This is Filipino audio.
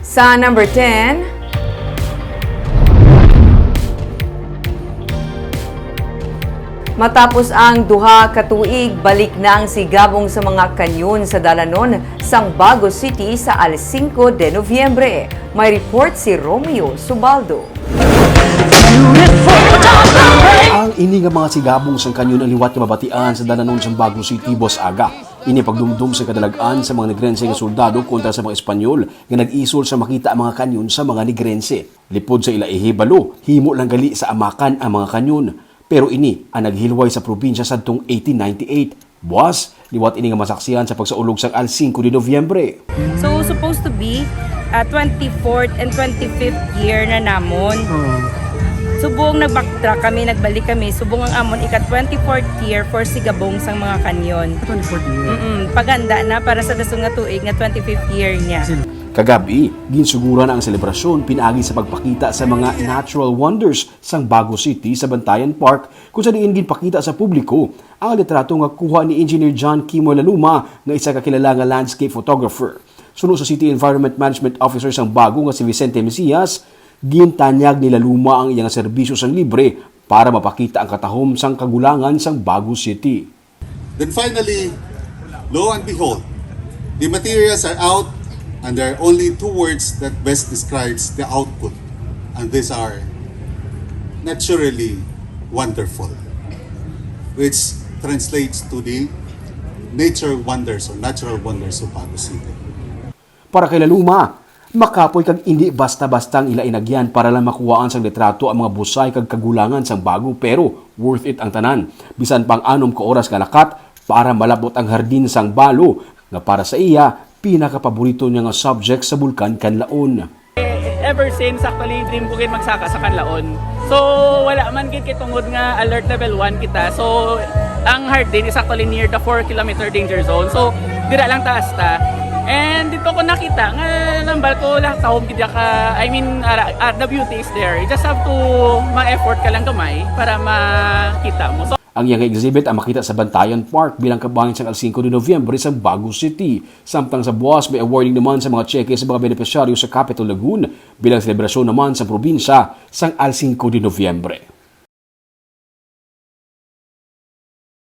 Sa number 10, matapos ang duha ka tuig, balik na ang sigabong sa mga kanyon sa dalanon sang Bago City sa alas 5 de Nobyembre. May report si Romeo Subaldo. Ang ini nga mga sigabong sang kanyon ang liwat nga mabatian sa dalanon sa Bago City, Boss Aga. Ini pagdumdum sa kadalagan sa mga Negrense nga soldado kontra sa mga Espanyol nga nag-isol sa makita ang mga kanyon sa mga Negrense. Lipod sa ila ihibalo, himo lang gali sa amakan ang mga kanyon. Pero ini ang naghilway sa probinsya sadtong 1898. Buwas, liwat ini nga masaksiyan sa pagsaulog sa alas 5 de Nobyembre. So, supposed to be 24th and 25th year na namon. Subong nag-backtrack kami, nagbalik kami. Subong ang amon ika 24th year for sigabong sang mga kanyon. 24th year? Paganda na para sa dasong nga tuig nga 25th year niya. Kagabi, ginsugura na ang selebrasyon pinagi sa pagpakita sa mga natural wonders sang Bago City sa Bantayan Park kung saan ginpakita sa publiko ang litrato nga kuha ni Engineer John Kimo Laluma nga isa ka kilala nga landscape photographer. Sunod sa City Environment Management Officer sang Bago nga si Vicente Mesias, gintanyag ni Laluma ang iyang serbisyo sang libre para mapakita ang katahom sang kagulangan sang Bago City. Then finally, lo and behold, the materials are out and there are only two words that best describes the output. And these are naturally wonderful, which translates to the nature wonders or natural wonders of Bago City. Para kay Laluma, makapoy kag hindi basta-bastang ila inagyan para lang makuhaan sang litrato ang mga busay kag kagulangan sang Bago, pero worth it ang tanan. Bisan pang 6 ka oras kalakat para malabot ang hardin sang Balo nga para sa iya pinakapaborito niya nga subject sa Bulkan Kanlaon. Ever since actually dream ko gid magsaka sa Kanlaon. So wala man gid kitungod nga alert level 1 kita. So ang hardin is actually near the 4-kilometer danger zone. So dira lang taas ta. And dito ko nakita nga nambal ko lahat sa home gid ka, the beauty is there. You just have to ma-effort ka lang gamay para makita mo. So, ang iyang exhibit ang makita sa Bantayan Park bilang kabahin sa alas 5 de Nobyembre sa Bago City. Samtang sa buwas, may awarding naman sa mga cheque sa mga benepisyaryo sa Capital Lagoon bilang selebrasyon naman sa probinsya sa alas 5 de Nobyembre.